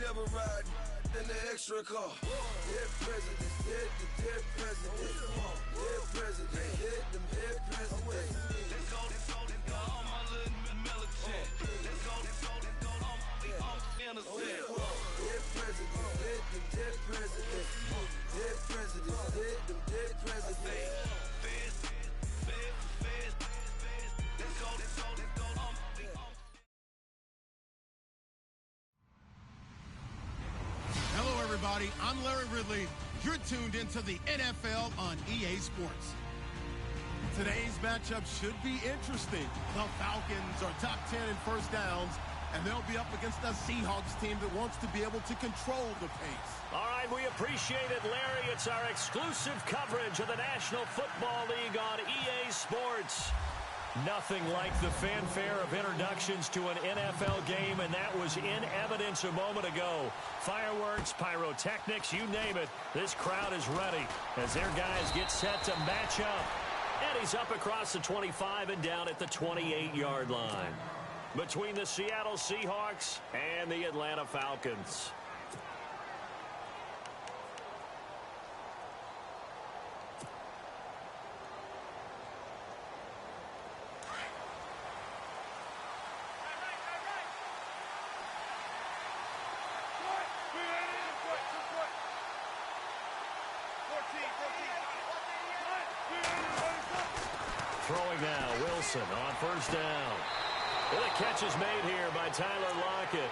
never ride in the extra car. Dead presidents, dead the dead presidents. Dead president, hit them dead presidents. Let's go, all my little militant. Let's go, all innocent. Dead presidents, dead them dead presidents. Dead presidents, dead them dead presidents. Hello, everybody. I'm Larry Ridley. You're tuned into the NFL on EA Sports. Today's matchup should be interesting. The Falcons are top 10 in first downs, and they'll be up against a Seahawks team that wants to be able to control the pace. All right, we appreciate it, Larry. It's our exclusive coverage of the National Football League on EA Sports. Nothing like the fanfare of introductions to an NFL game, and that was in evidence a moment ago. Fireworks, pyrotechnics, you name it. This crowd is ready as their guys get set to match up. And he's up across the 25 and down at the 28-yard line. Between the Seattle Seahawks and the Atlanta Falcons. Throwing now, Wilson on first down. And the catch is made here by Tyler Lockett.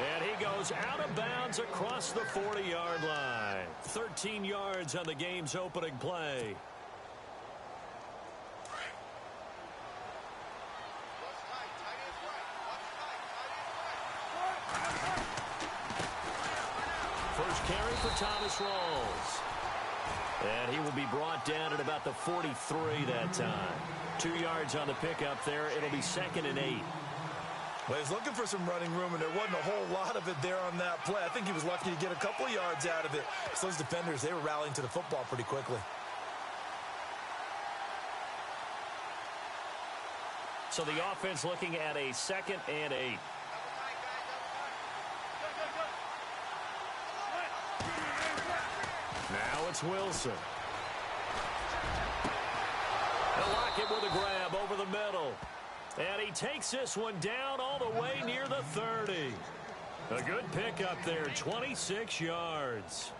And he goes out of bounds across the 40-yard line. 13 yards on the game's opening play. First carry for Thomas Rawls. And he will be brought down at about the 43 that time. 2 yards on the pickup there. It'll be 2nd and 8. Well, he's looking for some running room, and there wasn't a whole lot of it there on that play. I think he was lucky to get a couple of yards out of it. So those defenders, they were rallying to the football pretty quickly. So the offense looking at a 2nd and 8. Now it's Wilson. And Lockett with a grab over the middle. And he takes this one down all the way near the 30. A good pickup there, 26 yards.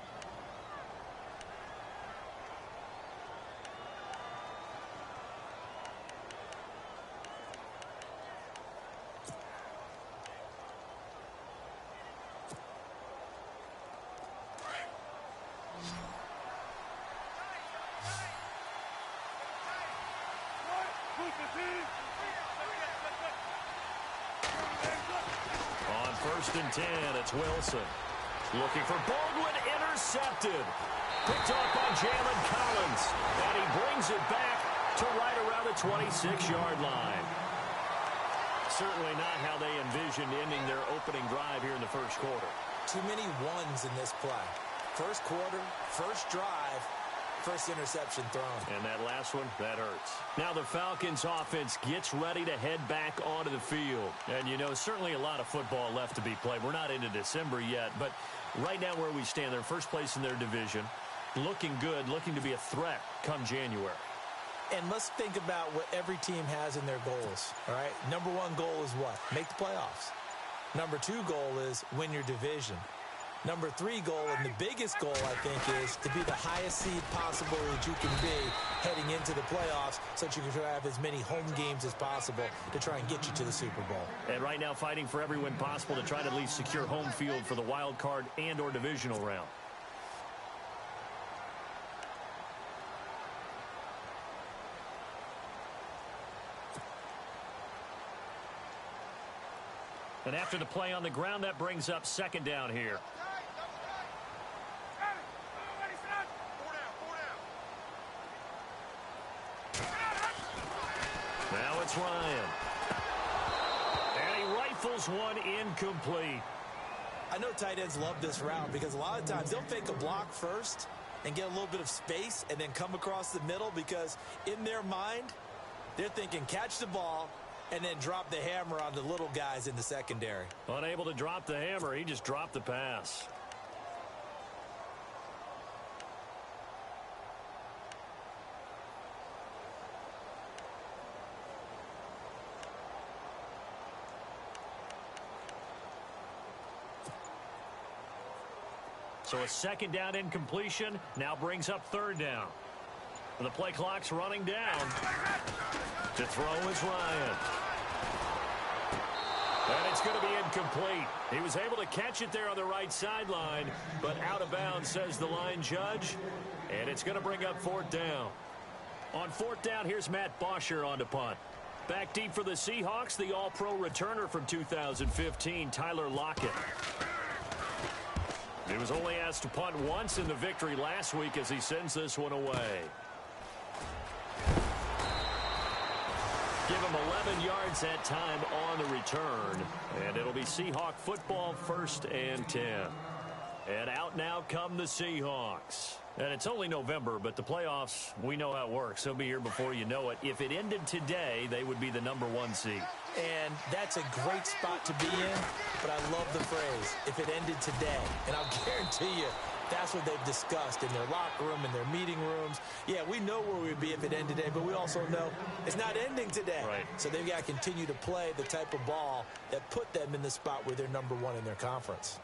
On 1st and 10, it's Wilson. Looking for Baldwin, intercepted. Picked off by Jalen Collins. And he brings it back to right around the 26-yard line. Certainly not how they envisioned ending their opening drive here in the first quarter. Too many ones in this play. First quarter, first drive, first interception thrown. And that last one, that hurts. Now the Falcons offense gets ready to head back onto the field. And, you know, certainly a lot of football left to be played. We're not into December yet, but right now where we stand, they're first place in their division. Looking good, looking to be a threat come January. And let's think about what every team has in their goals, all right? Number one goal is what? Make the playoffs. Number two goal is win your division. Number three goal, and the biggest goal, I think, is to be the highest seed possible that you can be heading into the playoffs so that you can have as many home games as possible to try and get you to the Super Bowl. And right now fighting for every win possible to try to at least secure home field for the wild card and or divisional round. And after the play on the ground, that brings up 2nd down here. Now it's Ryan. And he rifles one incomplete. I know tight ends love this route because a lot of times they'll fake a block first and get a little bit of space and then come across the middle because in their mind, they're thinking catch the ball, and then drop the hammer on the little guys in the secondary. Unable to drop the hammer, he just dropped the pass. So a second down incompletion now brings up third down. The play clock's running down. To throw is Ryan. And it's going to be incomplete. He was able to catch it there on the right sideline, but out of bounds, says the line judge. And it's going to bring up fourth down. On fourth down, here's Matt Bosher on to punt. Back deep for the Seahawks, the all-pro returner from 2015, Tyler Lockett. He was only asked to punt once in the victory last week as he sends this one away. Give him 11 yards that time on the return. And it'll be Seahawk football, 1st and 10. And out now come the Seahawks. And it's only November, but the playoffs, we know how it works. They'll be here before you know it. If it ended today, they would be the #1 seed. And that's a great spot to be in, but I love the phrase, if it ended today. And I'll guarantee you, that's what they've discussed in their locker room, in their meeting rooms. Yeah, we know where we'd be if it ended today, but we also know it's not ending today. Right. So they've got to continue to play the type of ball that put them in the spot where they're #1 in their conference.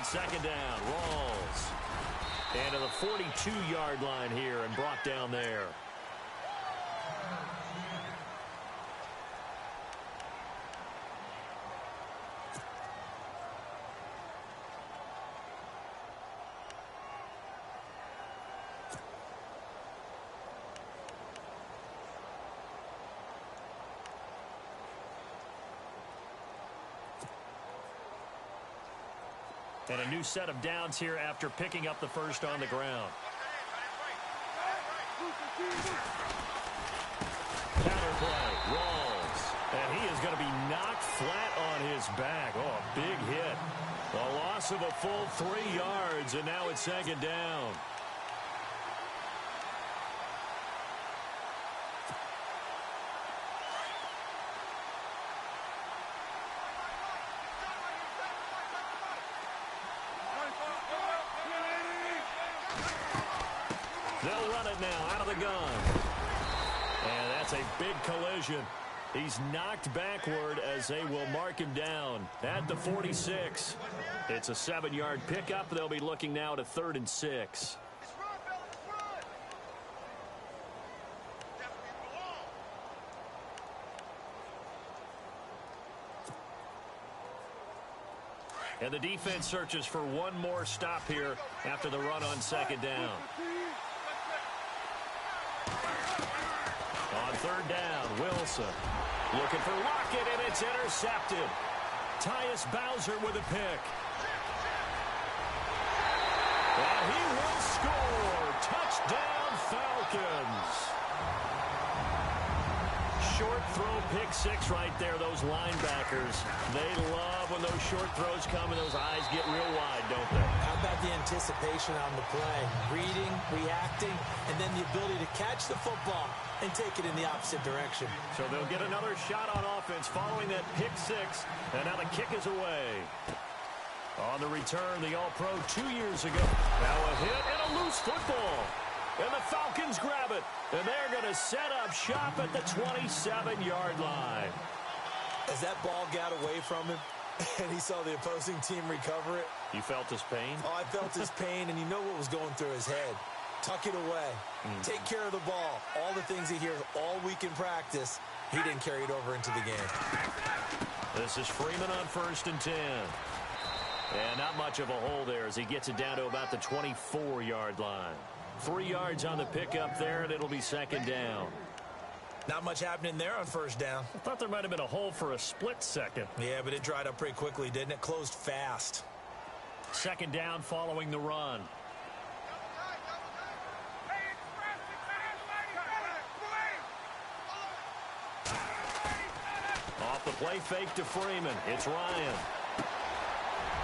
Second down, Rawls. And to the 42-yard line here and brought down there. And a new set of downs here after picking up the first on the ground. Counter play, Rawls. And he is going to be knocked flat on his back. Oh, a big hit. A loss of a full 3 yards, and now it's second down. They'll run it now out of the gun. And that's a big collision. He's knocked backward as they will mark him down at the 46. It's a 7-yard pickup. They'll be looking now to 3rd and 6. And the defense searches for one more stop here after the run on second down. On third down, Wilson looking for Lockett, and it's intercepted. Tyus Bowser with a pick. And he will score. Touchdown, Falcons. Short throw, pick six right there, those linebackers. They love when those short throws come and those eyes get real wide, don't they? How about the anticipation on the play? Reading, reacting, and then the ability to catch the football and take it in the opposite direction. So they'll get another shot on offense following that pick six, and now the kick is away. On the return, the All-Pro 2 years ago. Now a hit and a loose football. And the Falcons grab it. And they're going to set up shop at the 27-yard line. As that ball got away from him and he saw the opposing team recover it. You felt his pain? Oh, I felt his pain, and you know what was going through his head. Tuck it away. Take care of the ball. All the things he hears all week in practice, he didn't carry it over into the game. This is Freeman on 1st and 10. And not much of a hole there as he gets it down to about the 24-yard line. 3 yards on the pickup there, and it'll be second down. Not much happening there on first down. I thought there might have been a hole for a split second. Yeah, but it dried up pretty quickly, didn't it? Closed fast. Second down following the run. play fake to Freeman. It's Ryan.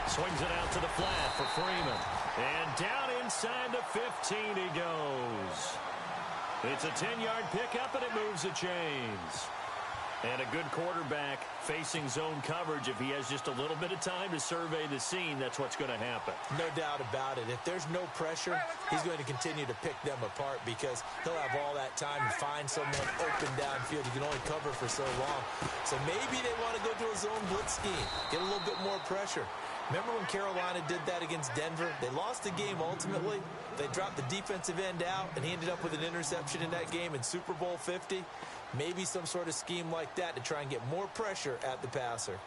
Swings it out to the flat for Freeman. And down inside the 15 he goes. It's a 10-yard pickup, and it moves the chains. And a good quarterback facing zone coverage. If he has just a little bit of time to survey the scene, that's what's going to happen. No doubt about it. If there's no pressure, he's going to continue to pick them apart because he'll have all that time to find someone open downfield. He can only cover for so long. So maybe they want to go to a zone blitz scheme, get a little bit more pressure. Remember when Carolina did that against Denver? They lost the game ultimately. They dropped the defensive end out, and he ended up with an interception in that game in Super Bowl 50. Maybe some sort of scheme like that to try and get more pressure at the passer.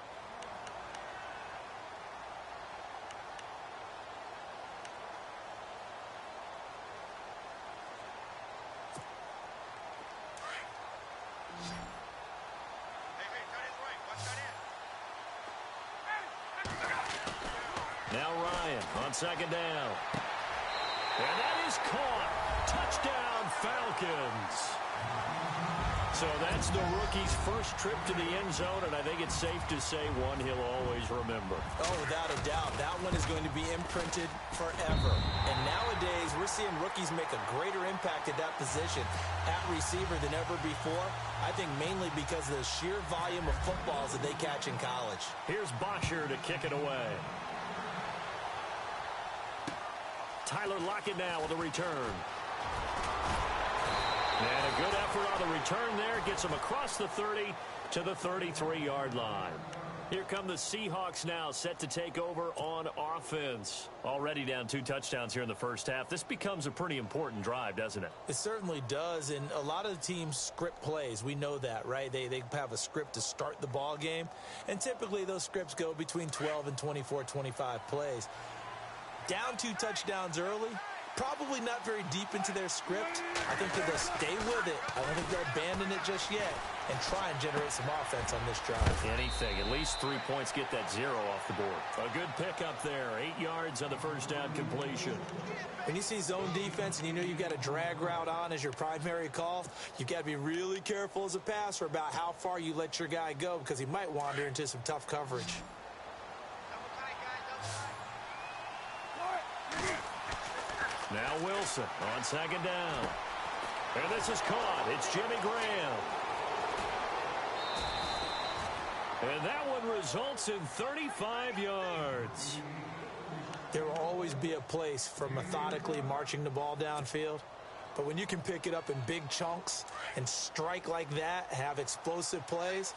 Now Ryan on second down. And that is caught. Touchdown, Falcons. So that's the rookie's first trip to the end zone, and I think it's safe to say one he'll always remember. Oh, without a doubt. That one is going to be imprinted forever. And nowadays, we're seeing rookies make a greater impact at that position at receiver than ever before. I think mainly because of the sheer volume of footballs that they catch in college. Here's Bosher to kick it away. Tyler Lockett now with a return. And a good effort on the return there. Gets him across the 30 to the 33-yard line. Here come the Seahawks now, set to take over on offense. Already down 2 touchdowns here in the first half. This becomes a pretty important drive, doesn't it? It certainly does, and a lot of the teams script plays. We know that, right? They have a script to start the ball game, and typically those scripts go between 12 and 24, 25 plays. Down 2 touchdowns early, probably not very deep into their script. I think that they'll stay with it. I don't think they'll abandon it just yet and try and generate some offense on this drive. Anything. At least 3 points, get that 0 off the board. A good pickup there. 8 yards on the first down completion. When you see zone defense and you know you've got a drag route on as your primary call, you've got to be really careful as a passer about how far you let your guy go because he might wander into some tough coverage. Now Wilson on second down. And this is caught. It's Jimmy Graham. And that one results in 35 yards. There will always be a place for methodically marching the ball downfield. But when you can pick it up in big chunks and strike like that, have explosive plays,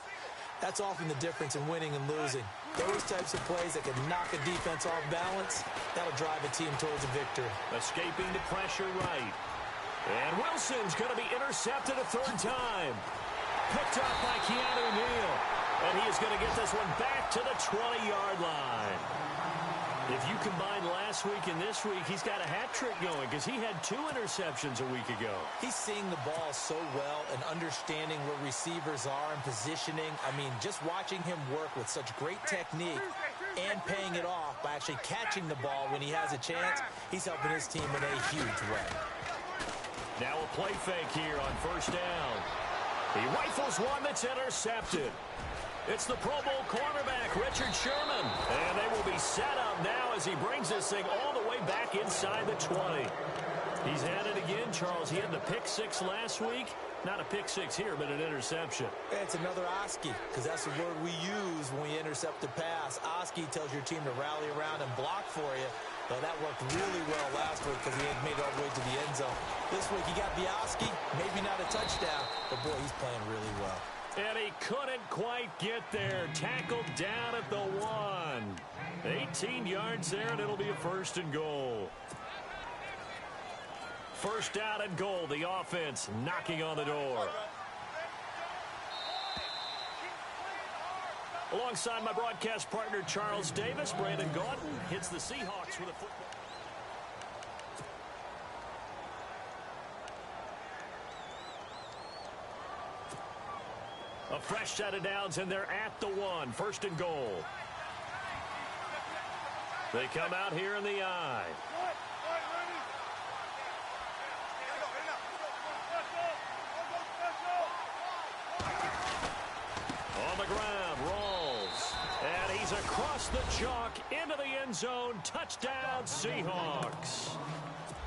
that's often the difference in winning and losing. Those types of plays that can knock a defense off balance, that'll drive a team towards a victory. Escaping the pressure right. And Wilson's going to be intercepted a 3rd time. Picked up by Keanu Neal. And he is going to get this one back to the 20-yard line. If you combine last week and this week, he's got a hat trick going because he had 2 interceptions a week ago. He's seeing the ball so well and understanding where receivers are and positioning. I mean, just watching him work with such great technique and paying it off by actually catching the ball when he has a chance, he's helping his team in a huge way. Now a play fake here on first down. He rifles one that's intercepted. It's the Pro Bowl cornerback, Richard Sherman. And they will be set up now as he brings this thing all the way back inside the 20. He's had it again, Charles. He had the pick 6 last week. Not a pick 6 here, but an interception. It's another Oski, because that's the word we use when we intercept a pass. Oski tells your team to rally around and block for you. Well, that worked really well last week because he had made it all the way to the end zone. This week he got the Oski, maybe not a touchdown, but boy, he's playing really well. And he couldn't quite get there. Tackled down at the 1. 18 yards there, and it'll be a 1st and goal. 1st down and goal. The offense knocking on the door. Alongside my broadcast partner, Charles Davis, Brandon Gaudin hits the Seahawks with a football. A fresh set of downs, and they're at the 1. 1st and goal. They come out here in the I. On the ground, across the chalk, into the end zone. Touchdown, Seahawks.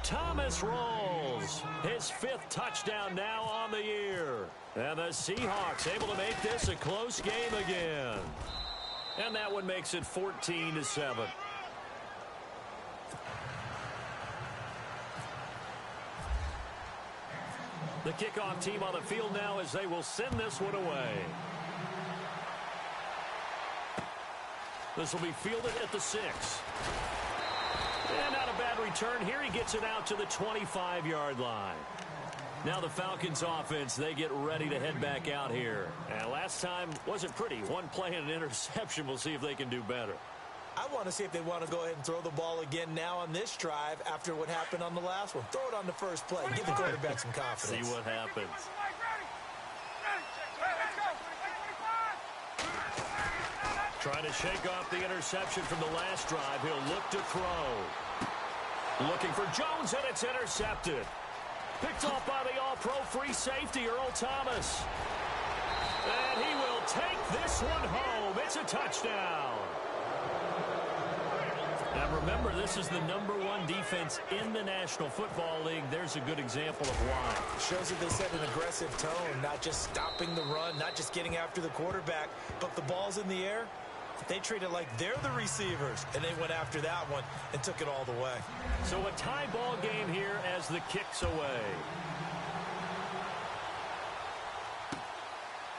Thomas rolls. His 5th touchdown now on the year. And the Seahawks able to make this a close game again. And that one makes it 14-7. The kickoff team on the field now as they will send this one away. This will be fielded at the 6. And not a bad return here. He gets it out to the 25-yard line. Now the Falcons offense, they get ready to head back out here. And last time wasn't pretty. One play and an interception. We'll see if they can do better. I want to see if they want to go ahead and throw the ball again now on this drive after what happened on the last one. Throw it on the first play. Give the quarterback some confidence. See what happens. Trying to shake off the interception from the last drive. He'll look to throw. Looking for Jones, and it's intercepted. Picked off by the all-pro free safety, Earl Thomas. And he will take this one home. It's a touchdown. Now remember, this is the #1 defense in the National Football League. There's a good example of why. Shows that they set an aggressive tone, not just stopping the run, not just getting after the quarterback, but the ball's in the air. They treat it like they're the receivers, and they went after that one and took it all the way. So a tie ball game here as the kick's away.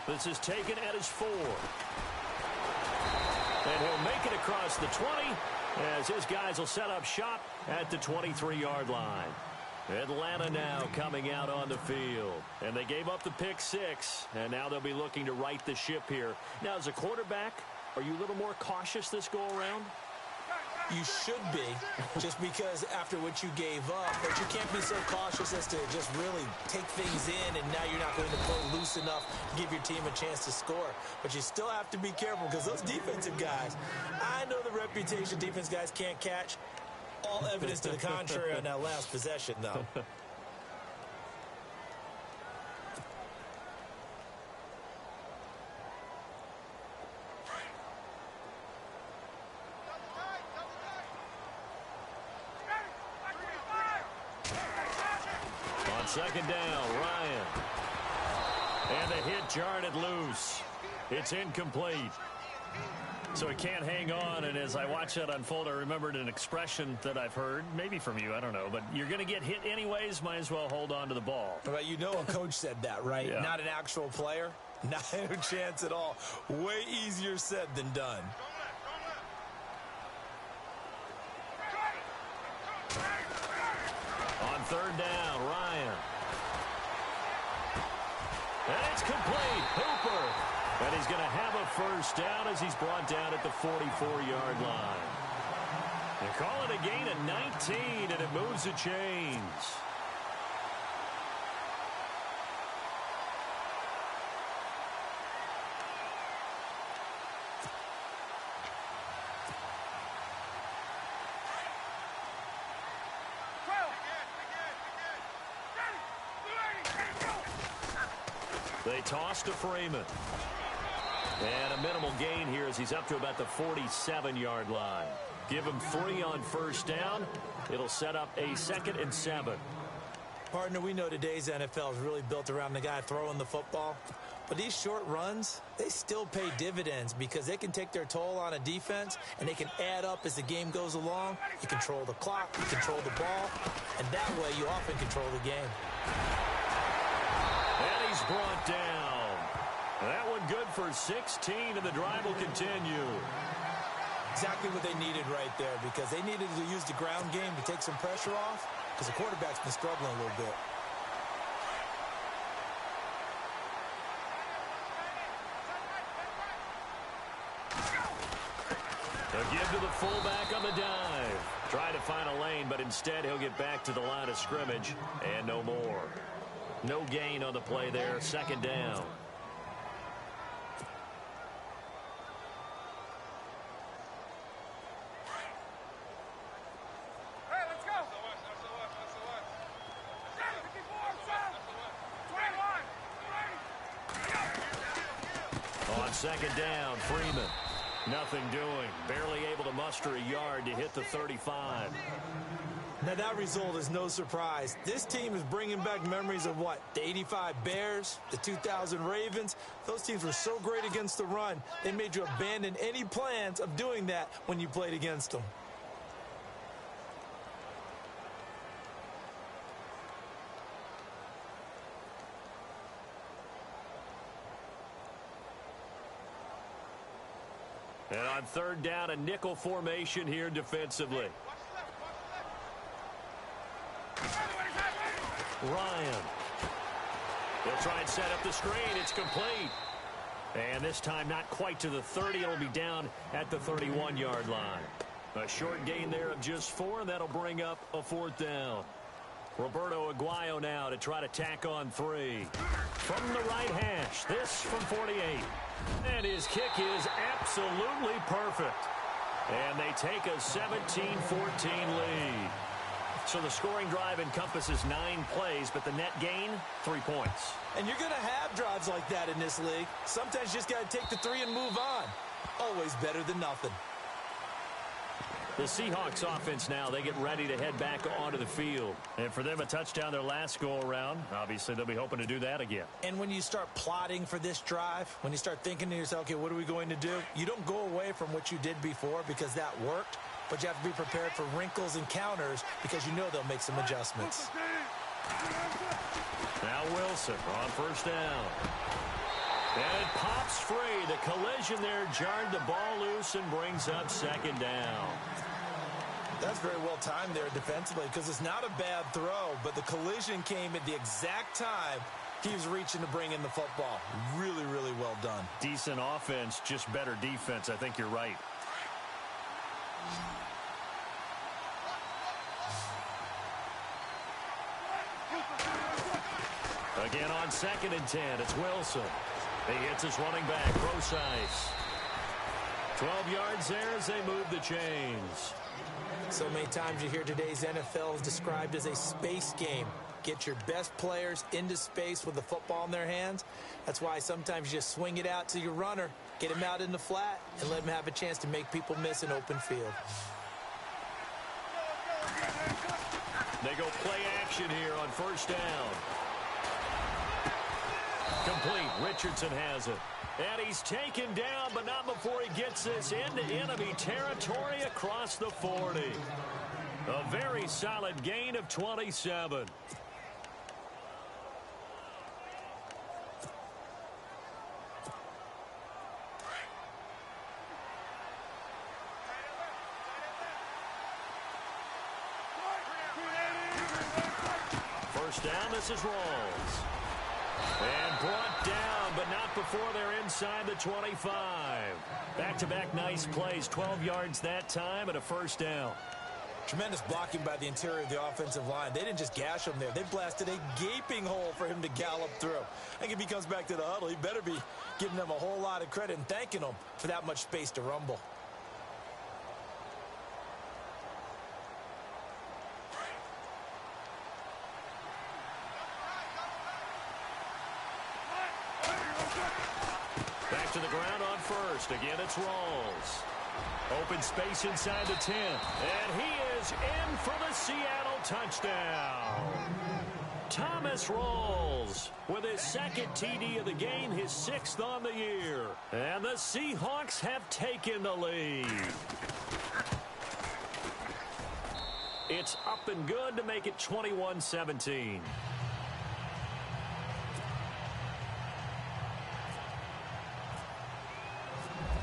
This is taken at his 4. And he'll make it across the 20 as his guys will set up shop at the 23-yard line. Atlanta now coming out on the field. And they gave up the pick 6, and now they'll be looking to right the ship here. Now, as a quarterback, are you a little more cautious this go-around? You should be, just because after what you gave up, but you can't be so cautious as to just really take things in, and now you're not going to play loose enough to give your team a chance to score. But you still have to be careful because those defensive guys, I know the reputation defense guys can't catch. All evidence to the contrary on that last possession, though. Second down, Ryan. And the hit jarred it loose. It's incomplete. So he can't hang on, and as I watch that unfold, I remembered an expression that I've heard, maybe from you, I don't know, but you're going to get hit anyways, might as well hold on to the ball. But you know a coach said that, right? Yeah. Not an actual player. Not a chance at all. Way easier said than done. On third down, Ryan. And it's complete. Hooper. And he's going to have a first down as he's brought down at the 44-yard line. They call it a gain of 19, and it moves the chains. They toss to Freeman. And a minimal gain here as he's up to about the 47-yard line. Give him 3 on first down. It'll set up a 2nd and 7. Partner, we know today's NFL is really built around the guy throwing the football. But these short runs, they still pay dividends because they can take their toll on a defense, and they can add up as the game goes along. You control the clock, you control the ball, and that way you often control the game. And he's brought down. That one good for 16, and the drive will continue. Exactly what they needed right there, because they needed to use the ground game to take some pressure off, because the quarterback's been struggling a little bit. They'll give to the fullback on the dive. Try to find a lane, but instead he'll get back to the line of scrimmage, and no more. No gain on the play there. 2nd down. On 2nd down, Freeman. Nothing doing. Barely able to muster a yard to hit the 35. Now, that result is no surprise. This team is bringing back memories of what? The 85 Bears, the 2000 Ravens. Those teams were so great against the run, they made you abandon any plans of doing that when you played against them. And on third down, a nickel formation here defensively. Ryan. They'll try and set up the screen. It's complete. And this time not quite to the 30. It'll be down at the 31-yard line. A short gain there of just 4, and that'll bring up a 4th down. Roberto Aguayo now to try to tack on 3. From the right hash, this from 48. And his kick is absolutely perfect. And they take a 17-14 lead. So the scoring drive encompasses 9 plays, but the net gain, 3 points. And you're going to have drives like that in this league. Sometimes you just got to take the 3 and move on. Always better than nothing. The Seahawks offense now, they get ready to head back onto the field. And for them, a touchdown their last go-around. Obviously, they'll be hoping to do that again. And when you start plotting for this drive, when you start thinking to yourself, okay, what are we going to do? You don't go away from what you did before because that worked, but you have to be prepared for wrinkles and counters because you know they'll make some adjustments. Now Wilson on first down. And it pops free. The collision there jarred the ball loose and brings up 2nd down. That's very well timed there defensively because it's not a bad throw, but the collision came at the exact time he was reaching to bring in the football. Really, really well done. Decent offense, just better defense. I think you're right. Again on 2nd and 10, it's Wilson. He hits his running back, Procise. 12 yards there as they move the chains. So many times you hear today's NFL is described as a space game. Get your best players into space with the football in their hands. That's why sometimes you just swing it out to your runner, get him out in the flat, and let him have a chance to make people miss an open field. They go play action here on first down. Complete. Richardson has it. And he's taken down, but not before he gets this into enemy territory across the 40. A very solid gain of 27. First down, this is Rawls. And brought down, but not before they're inside the 25. Back-to-back nice plays, 12 yards that time and a first down. Tremendous blocking by the interior of the offensive line. They didn't just gash him there. They blasted a gaping hole for him to gallop through. I think if he comes back to the huddle, he better be giving them a whole lot of credit and thanking them for that much space to rumble. Back to the ground on first. Again, it's Rawls. Open space inside the 10. And he is in for the Seattle touchdown. Thomas Rawls with his 2nd TD of the game, his 6th on the year. And the Seahawks have taken the lead. It's up and good to make it 21-17.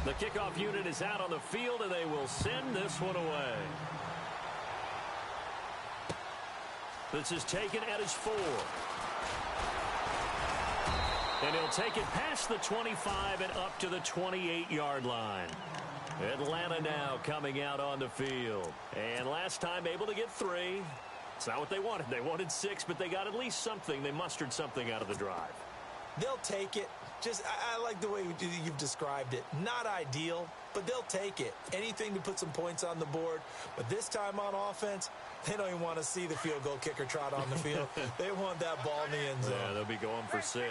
The kickoff unit is out on the field, and they will send this one away. This is taken at his 4. And he'll take it past the 25 and up to the 28-yard line. Atlanta now coming out on the field. And last time able to get 3. It's not what they wanted. They wanted 6, but they got at least something. They mustered something out of the drive. They'll take it. I like the way you've described it. Not ideal, but they'll take it. Anything to put some points on the board. But this time on offense, they don't even want to see the field goal kicker trot on the field. They want that ball in the end zone. Yeah, they'll be going for 6.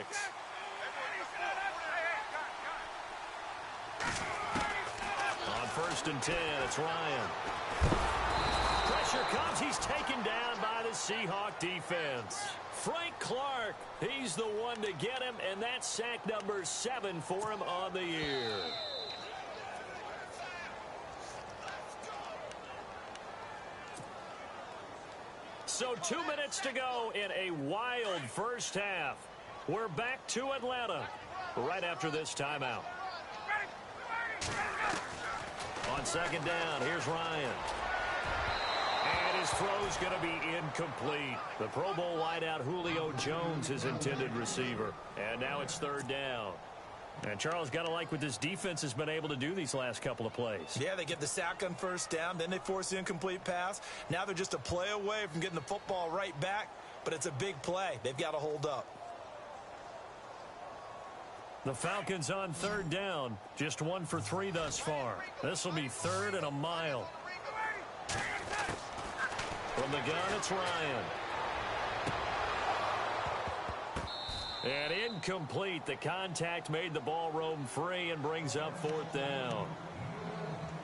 first and 10. It's Ryan. Pressure comes. He's taken down by the Seahawk defense. Frank Clark, he's the one to get him, and that's sack number 7 for him on the year. So 2 minutes to go in a wild first half. We're back to Atlanta right after this timeout. On second down, here's Ryan. And his throw's going to be incomplete. The Pro Bowl wideout Julio Jones, his intended receiver. And now it's third down. And Charles, got to like what this defense has been able to do these last couple of plays. Yeah, they get the sack on first down, then they force the incomplete pass. Now they're just a play away from getting the football right back, but it's a big play. They've got to hold up. The Falcons on third down, just 1 for 3 thus far. This will be third and a mile. From the gun, it's Ryan. And incomplete. The contact made the ball roam free and brings up fourth down.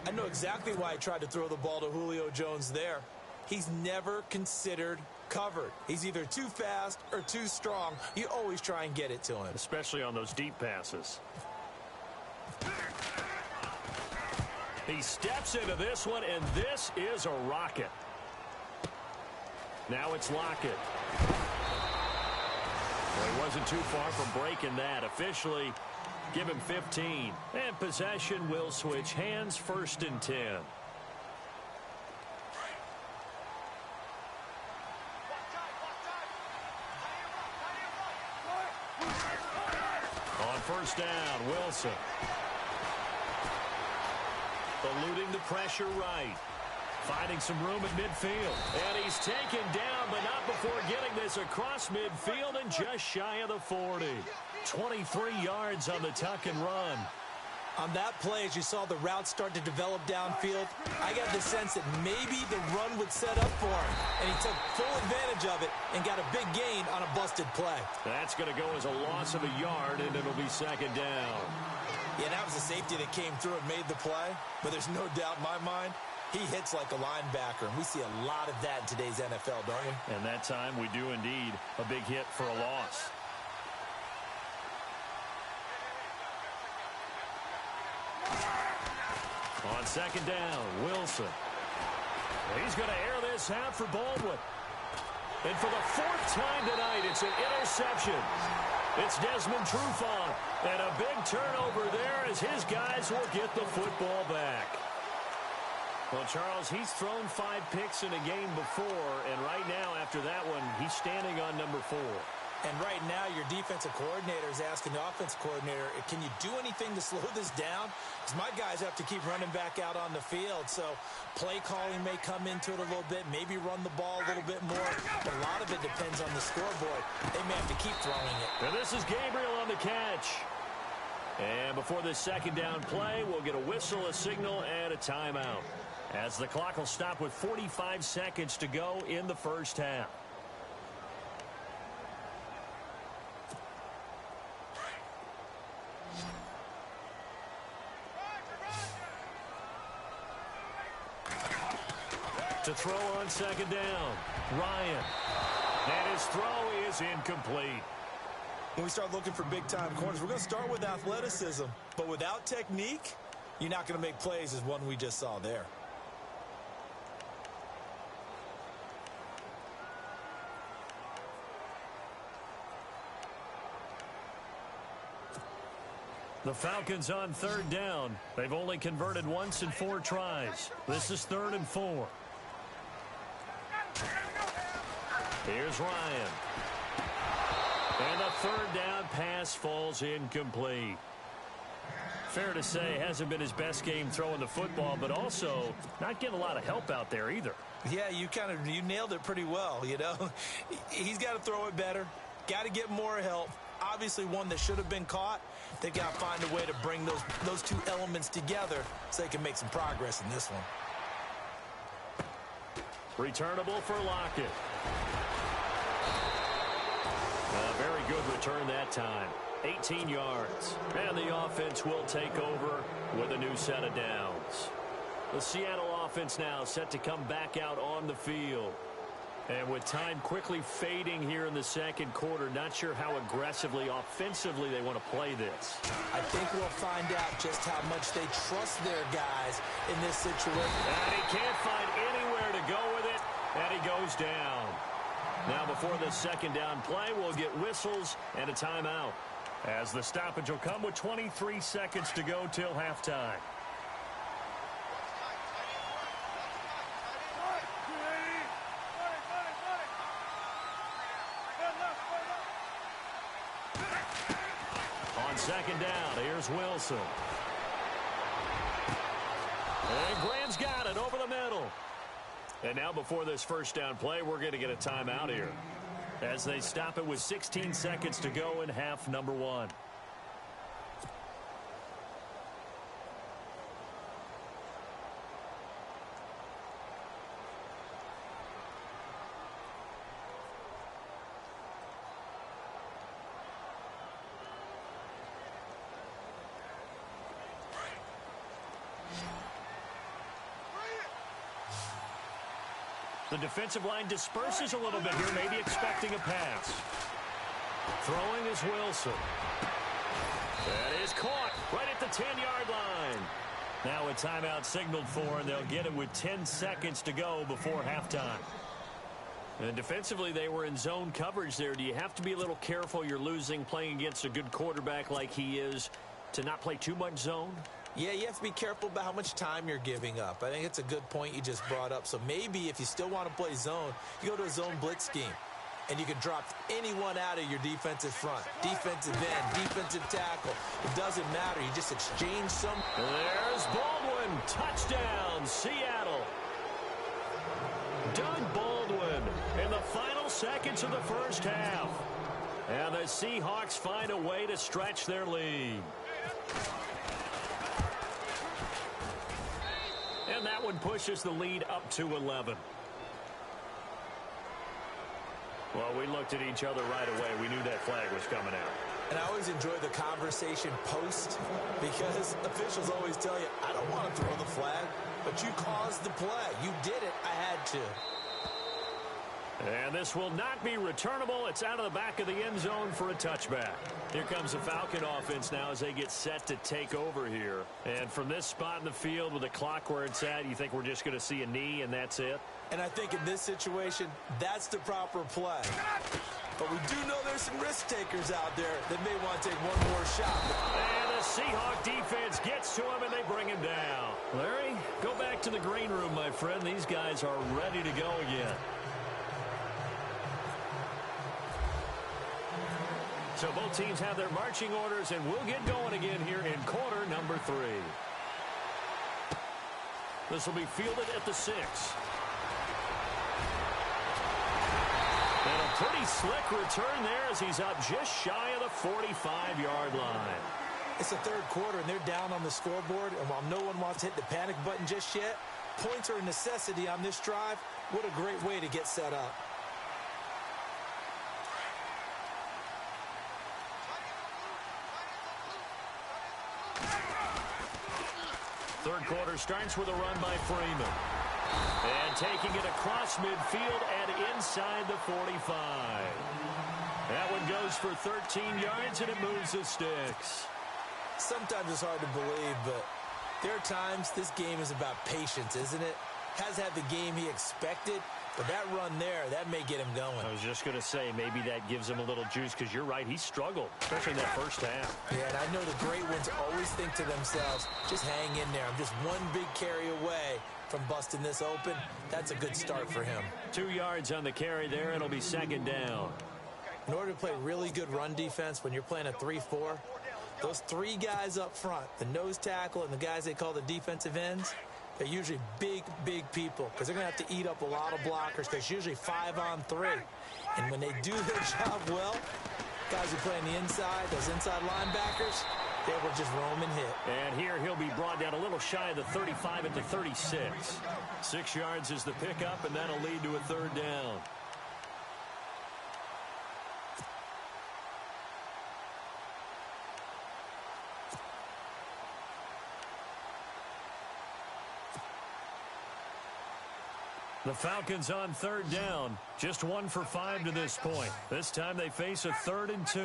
I know exactly why I tried to throw the ball to Julio Jones there. He's never considered covered. He's either too fast or too strong. You always try and get it to him. Especially on those deep passes. He steps into this one, and this is a rocket. Now it's Lockett. Well, he wasn't too far from breaking that. Officially, give him 15. And possession will switch hands, first and 10. On first down, Wilson. Eluding the pressure right. Finding some room at midfield. And he's taken down, but not before getting this across midfield and just shy of the 40. 23 yards on the tuck and run. On that play, as you saw the route start to develop downfield, I got the sense that maybe the run would set up for him. And he took full advantage of it and got a big gain on a busted play. That's going to go as a loss of a yard, and it'll be second down. Yeah, that was the safety that came through and made the play. But there's no doubt in my mind, he hits like a linebacker, and we see a lot of that in today's NFL, don't we? And that time we do indeed a big hit for a loss. On second down, Wilson. He's going to air this out for Baldwin. And for the 4th time tonight, it's an interception. It's Desmond Trufant, and a big turnover there as his guys will get the football back. Well, Charles, he's thrown 5 picks in a game before, and right now, after that one, he's standing on number 4. And right now, your defensive coordinator is asking the offensive coordinator, can you do anything to slow this down? Because my guys have to keep running back out on the field. So play calling may come into it a little bit, maybe run the ball a little bit more. But a lot of it depends on the scoreboard. They may have to keep throwing it. And this is Gabriel on the catch. And before this second down play, we'll get a whistle, a signal, and a timeout, as the clock will stop with 45 seconds to go in the first half. To throw on second down, Ryan. And his throw is incomplete. When we start looking for big-time corners, we're going to start with athleticism. But without technique, you're not going to make plays as one we just saw there. The Falcons on third down. They've only converted once in 4 tries. This is 3rd and 4. Here's Ryan. And the 3rd down pass falls incomplete. Fair to say, hasn't been his best game throwing the football, but also not getting a lot of help out there either. Yeah, you nailed it pretty well, you know. He's got to throw it better. Got to get more help. Obviously one that should have been caught. They've got to find a way to bring those 2 elements together so they can make some progress in this one. Returnable for Lockett. A very good return that time. 18 yards. And the offense will take over with a new set of downs. The Seattle offense now set to come back out on the field. And with time quickly fading here in the second quarter, not sure how aggressively, offensively they want to play this. I think we'll find out just how much they trust their guys in this situation. And he can't find anywhere to go with it, and he goes down. Now before the second down play, we'll get whistles and a timeout, as the stoppage will come with 23 seconds to go till halftime. On second down, here's Wilson. And Graham's got it over the middle. And now before this first down play, we're going to get a timeout here, as they stop it with 16 seconds to go in half number one. The defensive line disperses a little bit here, maybe expecting a pass. Throwing is Wilson. That is caught right at the 10-yard line. Now a timeout signaled for, and they'll get it with 10 seconds to go before halftime. And defensively, they were in zone coverage there. Do you have to be a little careful? You're losing, playing against a good quarterback like he is, to not play too much zone? Yeah, you have to be careful about how much time you're giving up. I think it's a good point you just brought up. So maybe if you still want to play zone, you go to a zone blitz scheme, and you can drop anyone out of your defensive front, defensive end, defensive tackle. It doesn't matter. You just exchange some. There's Baldwin. Touchdown, Seattle. Doug Baldwin in the final seconds of the first half. And the Seahawks find a way to stretch their lead. And that one pushes the lead up to 11. Well, we looked at each other right away. We knew that flag was coming out. And I always enjoy the conversation post, because officials always tell you, I don't want to throw the flag, but you caused the play. You did it. I had to. And this will not be returnable. It's out of the back of the end zone for a touchback. Here comes the Falcon offense now as they get set to take over here. And from this spot in the field with the clock where it's at, you think we're just going to see a knee and that's it? And I think in this situation, that's the proper play. But we do know there's some risk takers out there that may want to take one more shot. And the Seahawk defense gets to him and they bring him down. Larry, go back to the green room, my friend. These guys are ready to go again. So both teams have their marching orders, and we'll get going again here in quarter number 3. This will be fielded at the 6. And a pretty slick return there as he's up just shy of the 45-yard line. It's the third quarter, and they're down on the scoreboard. And while no one wants to hit the panic button just yet, points are a necessity on this drive. What a great way to get set up. Third quarter starts with a run by Freeman. And taking it across midfield and inside the 45. That one goes for 13 yards, and it moves the sticks. Sometimes it's hard to believe, but there are times this game is about patience, isn't it? Has had the game he expected, but that run there, that may get him going. I was just going to say, maybe that gives him a little juice, because you're right, he struggled, especially in that first half. Yeah, and I know the great ones always think to themselves, just hang in there. I'm just one big carry away from busting this open. That's a good start for him. 2 yards on the carry there. It'll be second down. In order to play really good run defense when you're playing a 3-4, those 3 guys up front, the nose tackle and the guys they call the defensive ends, they're usually big, big people, because they're going to have to eat up a lot of blockers, because usually 5 on 3. And when they do their job well, guys who play on the inside, those inside linebackers, they will just roam and hit. And here he'll be brought down a little shy of the 35 at the 36. 6 yards is the pickup, and that'll lead to a third down. The Falcons on third down. Just 1 for 5 to this point. This time they face a 3rd and 2.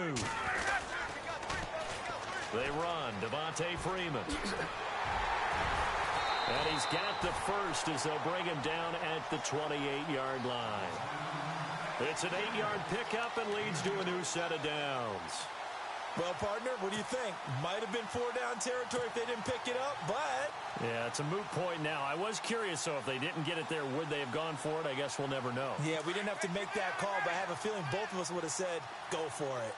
They run. Devontae Freeman. And he's got the first as they'll bring him down at the 28-yard line. It's an 8-yard pickup and leads to a new set of downs. Well, partner, what do you think? Might have been 4-down territory if they didn't pick it up, but... Yeah, it's a moot point now. I was curious, so if they didn't get it there, would they have gone for it? I guess we'll never know. Yeah, we didn't have to make that call, but I have a feeling both of us would have said, go for it.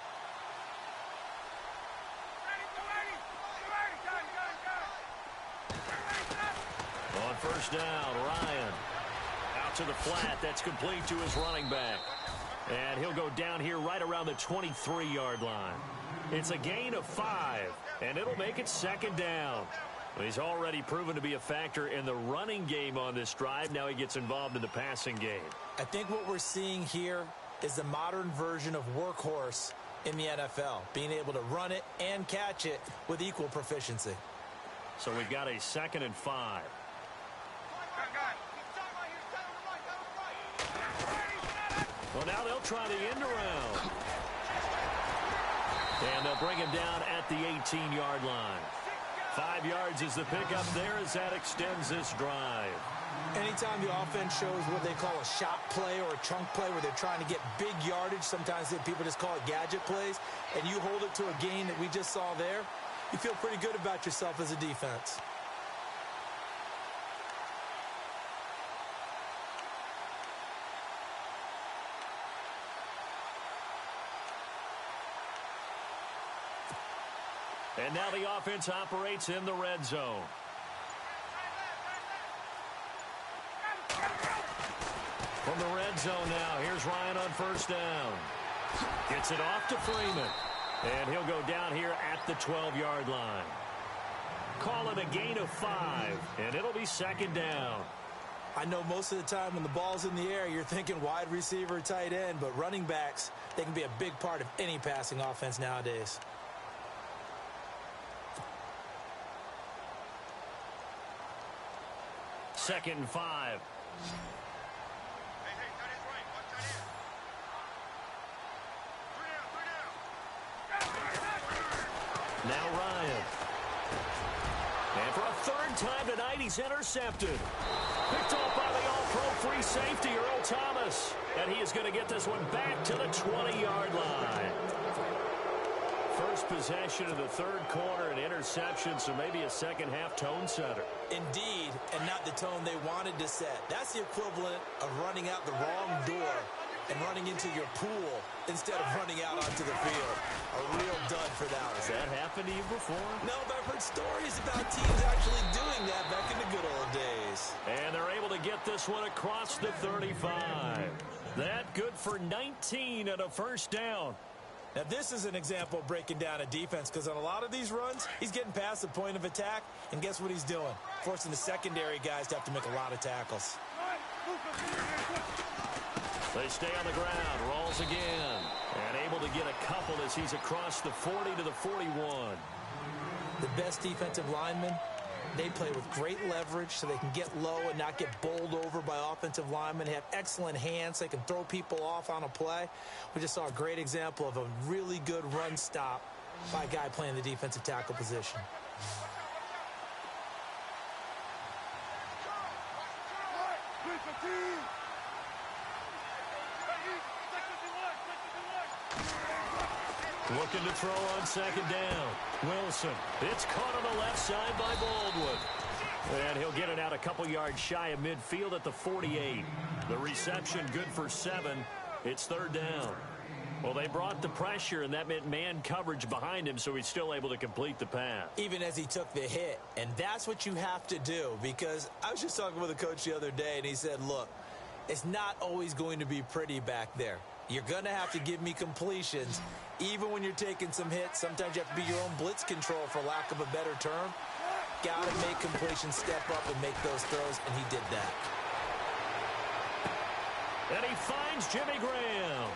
On first down, Ryan. Out to the flat. That's complete to his running back. And he'll go down here right around the 23-yard line. It's a gain of 5, and it'll make it 2nd down. He's already proven to be a factor in the running game on this drive. Now he gets involved in the passing game. I think what we're seeing here is the modern version of workhorse in the NFL, being able to run it and catch it with equal proficiency. So we've got a 2nd and 5. Well, now they'll try the end around. And they'll bring him down at the 18-yard line. 5 yards is the pickup there as that extends this drive. Anytime the offense shows what they call a shot play or a chunk play where they're trying to get big yardage, sometimes people just call it gadget plays, and you hold it to a gain that we just saw there, you feel pretty good about yourself as a defense. And now the offense operates in the red zone. From the red zone now, here's Ryan on first down. Gets it off to Freeman. And he'll go down here at the 12-yard line. Call it a gain of 5, and it'll be 2nd down. I know most of the time when the ball's in the air, you're thinking wide receiver, tight end, but running backs, they can be a big part of any passing offense nowadays. Second and 5. Now Ryan. And for a 3rd time tonight, he's intercepted. Picked off by the all-pro free safety, Earl Thomas. And he is going to get this one back to the 20-yard line. First possession of the 3rd quarter, an interception, so maybe a second-half tone setter. Indeed, and not the tone they wanted to set. That's the equivalent of running out the wrong door and running into your pool instead of running out onto the field. A real dud for that one. Has that happened to you before? No, but I've heard stories about teams actually doing that back in the good old days. And they're able to get this one across the 35. That good for 19 and a first down. Now, this is an example of breaking down a defense because on a lot of these runs, he's getting past the point of attack, and guess what he's doing? Forcing the secondary guys to have to make a lot of tackles. They stay on the ground, rolls again, and able to get a couple as he's across the 40 to the 41. The best defensive linemen, they play with great leverage so they can get low and not get bowled over by offensive linemen. They have excellent hands. They can throw people off on a play. We just saw a great example of a really good run stop by a guy playing the defensive tackle position. Looking to throw on 2nd down. Wilson. It's caught on the left side by Baldwin. And he'll get it out a couple yards shy of midfield at the 48. The reception good for 7. It's 3rd down. Well, they brought the pressure, and that meant man coverage behind him, so he's still able to complete the pass. Even as he took the hit. And that's what you have to do, because I was just talking with a coach the other day, and he said, look, it's not always going to be pretty back there. You're going to have to give me completions. Even when you're taking some hits, sometimes you have to be your own blitz control, for lack of a better term. Got to make completions, step up and make those throws, and he did that. And he finds Jimmy Graham.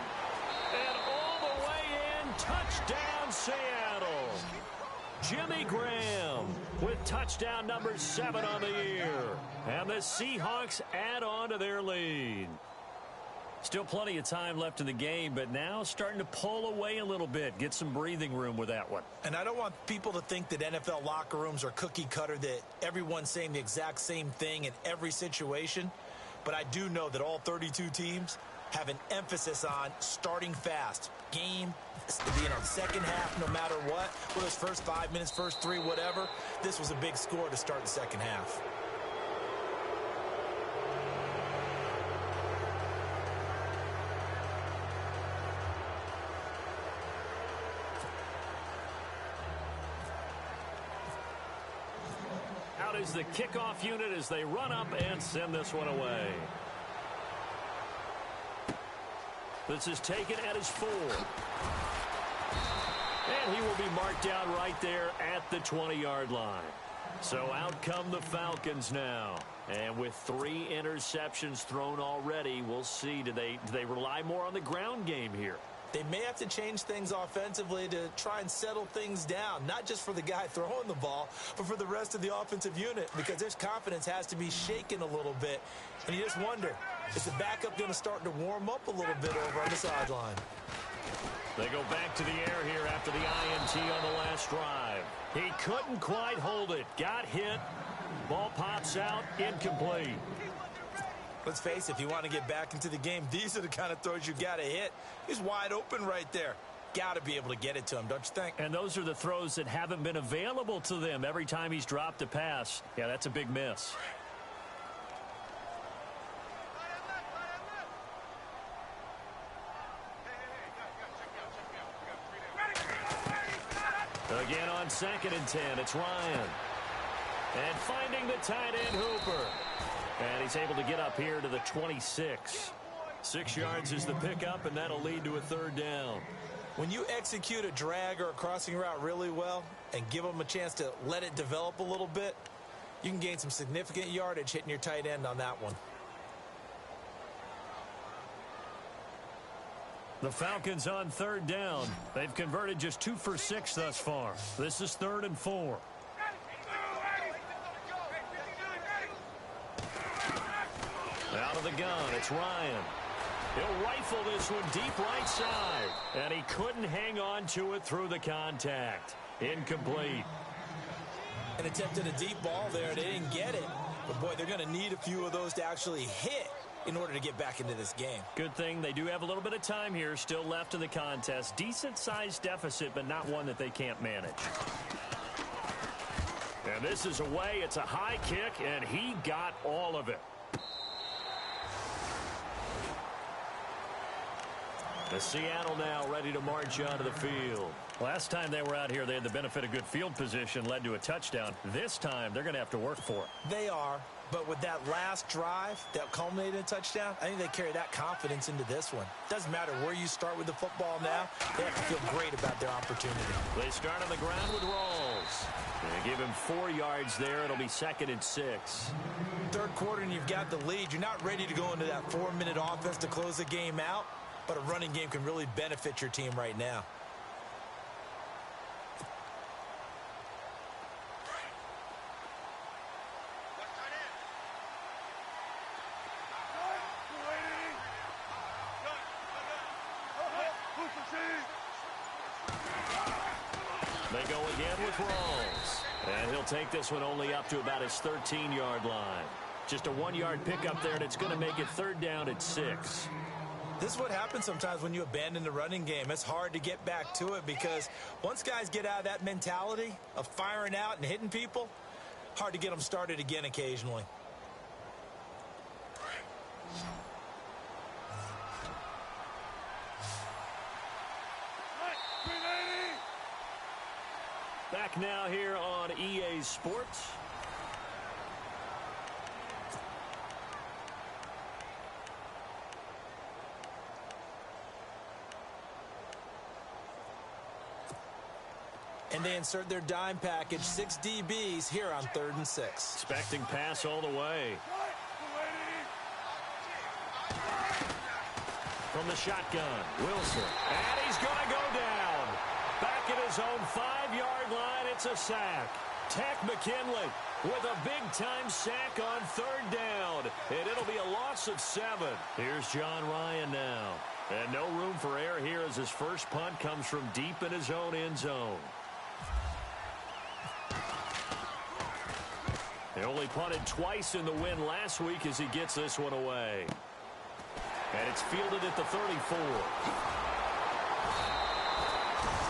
And all the way in, touchdown Seattle. Jimmy Graham with touchdown number 7 on the year. And the Seahawks add on to their lead. Still plenty of time left in the game, but now starting to pull away a little bit. Get some breathing room with that one. And I don't want people to think that NFL locker rooms are cookie cutter, that everyone's saying the exact same thing in every situation. But I do know that all 32 teams have an emphasis on starting fast. Game, being on second half no matter what. Whether it's first 5 minutes, first 3, whatever. This was a big score to start the second half. Out is the kickoff unit as they run up and send this one away. This is taken at his 4. And he will be marked down right there at the 20-yard line. So out come the Falcons now. And with 3 interceptions thrown already, we'll see. Do they rely more on the ground game here? They may have to change things offensively to try and settle things down, not just for the guy throwing the ball, but for the rest of the offensive unit, because their confidence has to be shaken a little bit. And you just wonder, is the backup going to start to warm up a little bit over on the sideline? They go back to the air here after the INT on the last drive. He couldn't quite hold it. Got hit. Ball pops out. Incomplete. Let's face it, if you want to get back into the game, these are the kind of throws you got to hit. He's wide open right there. Got to be able to get it to him, don't you think? And those are the throws that haven't been available to them every time he's dropped a pass. Yeah, that's a big miss. Again on 2nd and 10, it's Ryan. And finding the tight end Hooper. And he's able to get up here to the 26. 6 yards is the pickup, and that'll lead to a 3rd down. When you execute a drag or a crossing route really well and give them a chance to let it develop a little bit, you can gain some significant yardage hitting your tight end on that one. The Falcons on 3rd down. They've converted just 2 for 6 thus far. This is 3rd and 4. Out of the gun, it's Ryan. He'll rifle this one deep right side. And he couldn't hang on to it through the contact. Incomplete. And attempted a deep ball there. They didn't get it. But, boy, they're going to need a few of those to actually hit in order to get back into this game. Good thing they do have a little bit of time here still left in the contest. Decent-sized deficit, but not one that they can't manage. And this is away. It's a high kick, and he got all of it. The Seattle now ready to march onto the field. Last time they were out here, they had the benefit of good field position, led to a touchdown. This time, they're going to have to work for it. They are, but with that last drive that culminated in a touchdown, I think they carry that confidence into this one. Doesn't matter where you start with the football now, they have to feel great about their opportunity. They start on the ground with Rawls. They give him 4 yards there. It'll be 2nd and 6. 3rd quarter and you've got the lead. You're not ready to go into that 4-minute offense to close the game out. But a running game can really benefit your team right now. They go again with Rawls. And he'll take this one only up to about his 13-yard line. Just a 1-yard pickup there, and it's going to make it 3rd down at 6. This is what happens sometimes when you abandon the running game. It's hard to get back to it because once guys get out of that mentality of firing out and hitting people, hard to get them started again occasionally. Back now here on EA Sports. And they insert their dime package, 6 DBs here on 3rd and 6. Expecting pass all the way. From the shotgun, Wilson. And he's going to go down. Back at his own 5-yard line. It's a sack. Tech McKinley with a big-time sack on 3rd down. And it'll be a loss of 7. Here's John Ryan now. And no room for error here as his first punt comes from deep in his own end zone. He only punted twice in the win last week as he gets this one away. And it's fielded at the 34.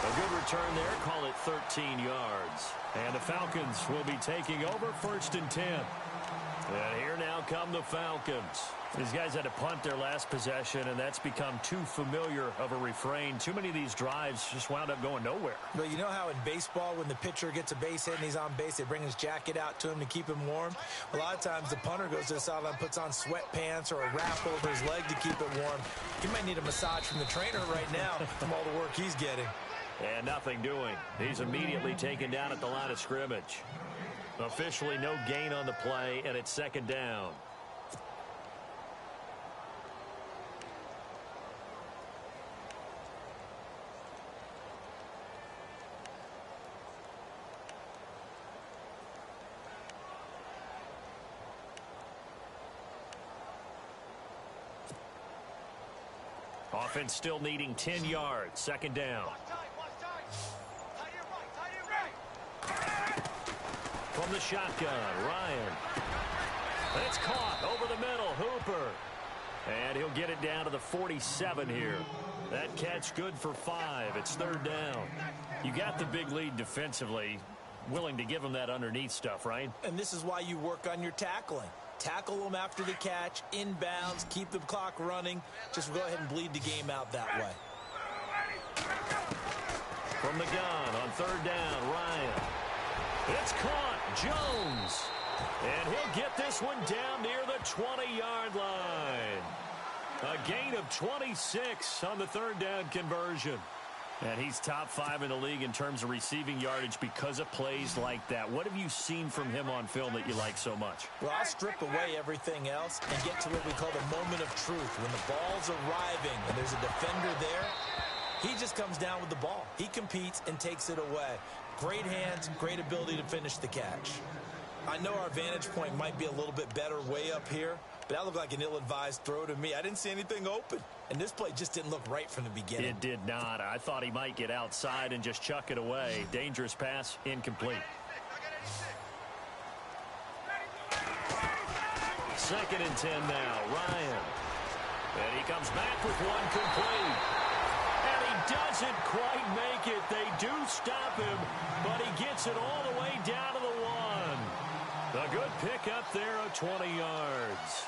A good return there. Call it 13 yards. And the Falcons will be taking over 1st and 10. And here now come the Falcons. These guys had to punt their last possession, and that's become too familiar of a refrain. Too many of these drives just wound up going nowhere. But you know how in baseball, when the pitcher gets a base hit and he's on base, they bring his jacket out to him to keep him warm? A lot of times the punter goes to the sideline, puts on sweatpants or a wrap over his leg to keep it warm. He might need a massage from the trainer right now from all the work he's getting. And nothing doing. He's immediately taken down at the line of scrimmage. Officially no gain on the play, and it's 2nd down. Offense still needing 10 yards. 2nd down. From the shotgun, Ryan. And it's caught over the middle. Hooper. And he'll get it down to the 47 here. That catch good for 5. It's 3rd down. You got the big lead defensively. Willing to give him that underneath stuff, right? And this is why you work on your tackling. Tackle them after the catch, inbounds, keep the clock running. Just go ahead and bleed the game out that way. From the gun on 3rd down, Ryan. It's caught. Jones. And he'll get this one down near the 20-yard line. A gain of 26 on the 3rd down conversion. And he's top 5 in the league in terms of receiving yardage because of plays like that. What have you seen from him on film that you like so much? Well, I'll strip away everything else and get to what we call the moment of truth. When the ball's arriving and there's a defender there, he just comes down with the ball. He competes and takes it away. Great hands, great ability to finish the catch. I know our vantage point might be a little bit better way up here, but that looked like an ill-advised throw to me. I didn't see anything open. And this play just didn't look right from the beginning. It did not. I thought he might get outside and just chuck it away. Dangerous pass, incomplete. 2nd and 10 now. Ryan. And he comes back with one complete. And he doesn't quite make it. They do stop him, but he gets it all the way down to the 1. A good pickup there of 20 yards.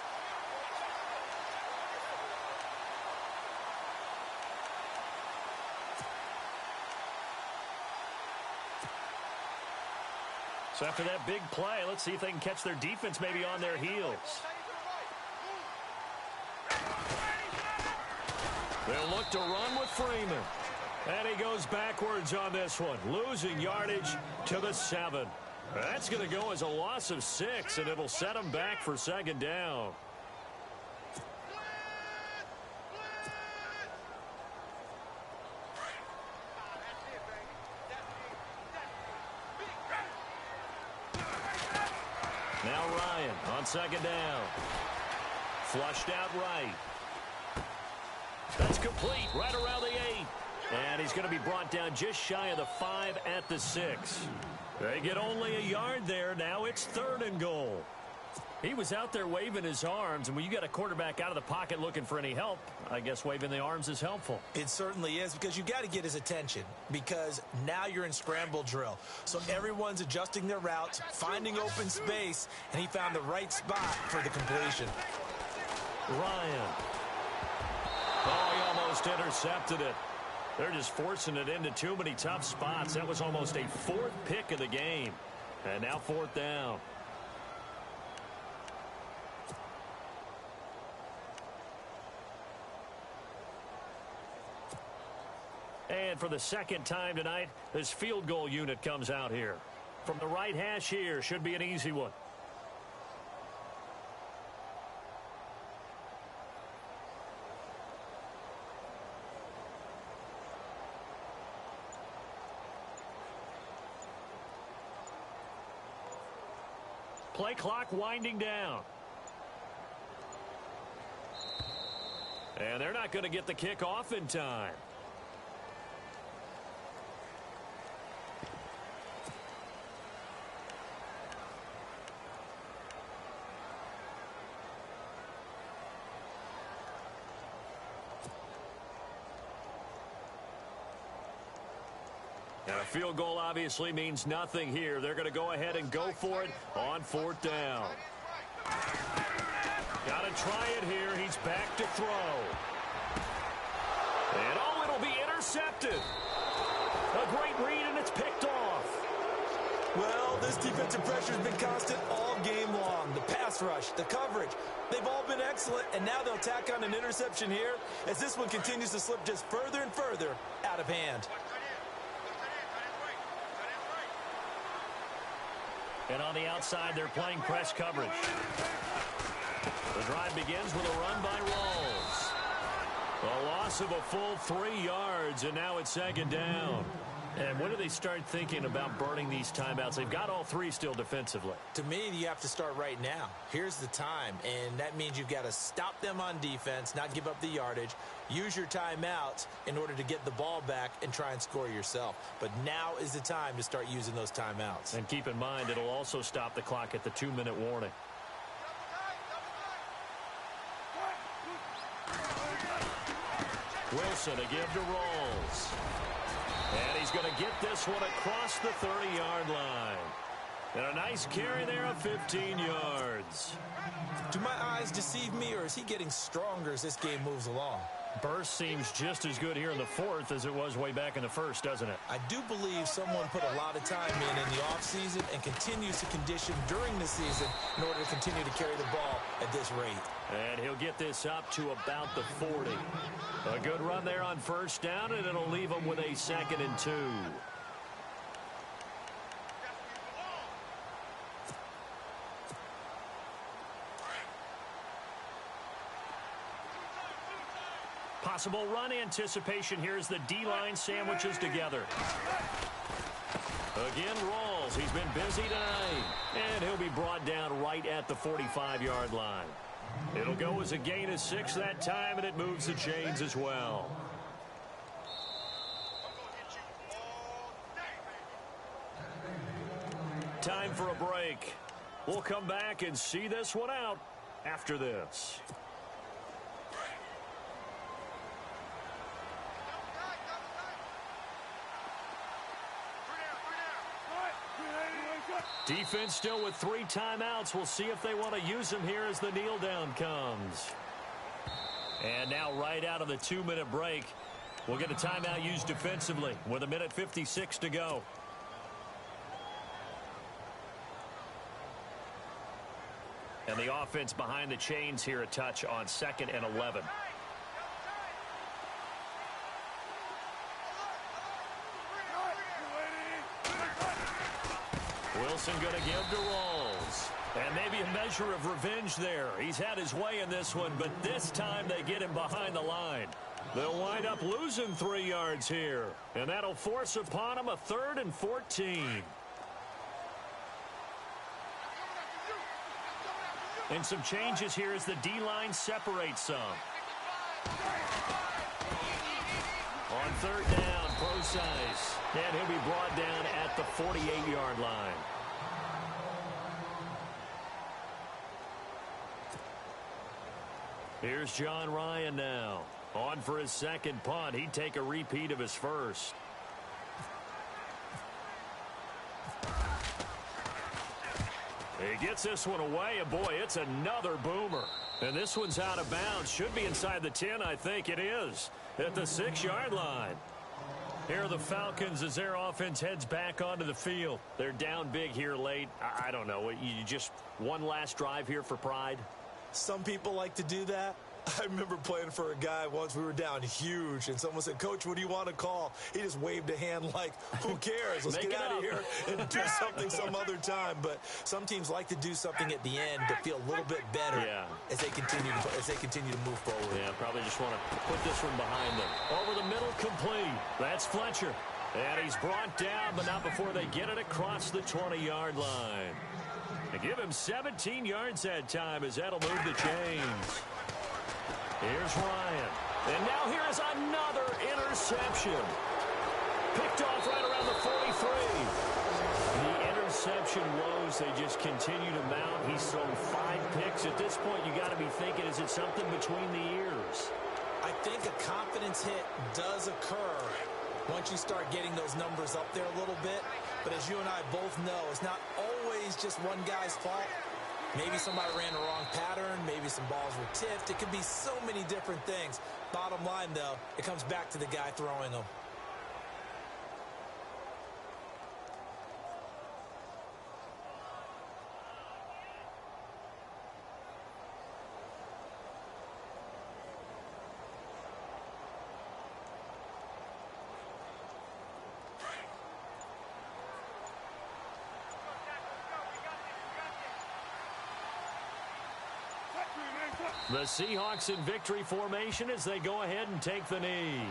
So after that big play, let's see if they can catch their defense maybe on their heels. They'll look to run with Freeman. And he goes backwards on this one, losing yardage to the 7. That's going to go as a loss of 6, and it'll set him back for 2nd down. Now Ryan on 2nd down. Flushed out right. That's complete right around the 8. And he's going to be brought down just shy of the 5 at the 6. They get only a yard there. Now it's 3rd and goal. He was out there waving his arms, and when you got a quarterback out of the pocket looking for any help, I guess waving the arms is helpful. It certainly is, because you got to get his attention, because now you're in scramble drill. So everyone's adjusting their routes, finding open space, and he found the right spot for the completion. Ryan. Oh, he almost intercepted it. They're just forcing it into too many tough spots. That was almost a 4th pick of the game. And now 4th down. And for the 2nd time tonight, this field goal unit comes out here. From the right hash here, should be an easy one. Play clock winding down. And they're not going to get the kick off in time. And a field goal obviously means nothing here. They're going to go ahead and go for it on 4th down. Got to try it here. He's back to throw. And oh, it'll be intercepted. A great read, and it's picked off. Well, this defensive pressure has been constant all game long. The pass rush, the coverage, they've all been excellent, and now they'll tack on an interception here as this one continues to slip just further and further out of hand. And on the outside, they're playing press coverage. The drive begins with a run by Rawls. A loss of a full 3 yards, and now it's 2nd down. And when do they start thinking about burning these timeouts? They've got all 3 still defensively. To me, you have to start right now. Here's the time, and that means you've got to stop them on defense, not give up the yardage, use your timeouts in order to get the ball back and try and score yourself. But now is the time to start using those timeouts. And keep in mind, it'll also stop the clock at the 2-minute warning. Wilson to give to Rawls. And he's going to get this one across the 30-yard line. And a nice carry there of 15 yards. Do my eyes deceive me, or is he getting stronger as this game moves along? Burst seems just as good here in the 4th as it was way back in the 1st, doesn't it? I do believe someone put a lot of time in the offseason and continues to condition during the season in order to continue to carry the ball at this rate. And he'll get this up to about the 40. A good run there on 1st down, and it'll leave him with a 2nd and 2. Possible run anticipation here as the D-line sandwiches together. Again, Rawls. He's been busy tonight. And he'll be brought down right at the 45-yard line. It'll go as a gain of 6 that time, and it moves the chains as well. Time for a break. We'll come back and see this one out after this. Defense still with 3 timeouts. We'll see if they want to use them here as the kneel down comes. And now right out of the 2-minute break, we'll get a timeout used defensively with 1:56 to go. And the offense behind the chains here a touch on 2nd and 11. Wilson going to give to Rawls. And maybe a measure of revenge there. He's had his way in this one, but this time they get him behind the line. They'll wind up losing 3 yards here. And that'll force upon him a 3rd and 14. And some changes here as the D-line separates some. On 3rd down, Procise. And he'll be brought down at the 48-yard line. Here's John Ryan now. On for his 2nd punt. He'd take a repeat of his 1st. He gets this one away, and boy, it's another boomer. And this one's out of bounds. Should be inside the 10, I think it is. At the 6-yard line. Here are the Falcons as their offense heads back onto the field. They're down big here late. I don't know. You just one last drive here for pride? Some people like to do that. I remember playing for a guy once. We were down huge, and someone said, "Coach, what do you want to call?" He just waved a hand like, who cares? Let's get out of here and do something some other time. But some teams like to do something at the end to feel a little bit better as they continue to move forward. Yeah, probably just want to put this one behind them. Over the middle, complete. That's Fletcher. And he's brought down, but not before they get it across the 20-yard line. They give him 17 yards that time as that'll move the chains. Here's Ryan. And now here is another interception. Picked off right around the 43. The interception woes, they just continue to mount. He's thrown 5 picks. At this point, you got to be thinking, is it something between the ears? I think a confidence hit does occur once you start getting those numbers up there a little bit. But as you and I both know, it's not always just one guy's fault. Maybe somebody ran the wrong pattern. Maybe some balls were tipped. It could be so many different things. Bottom line, though, it comes back to the guy throwing them. The Seahawks in victory formation as they go ahead and take the knee.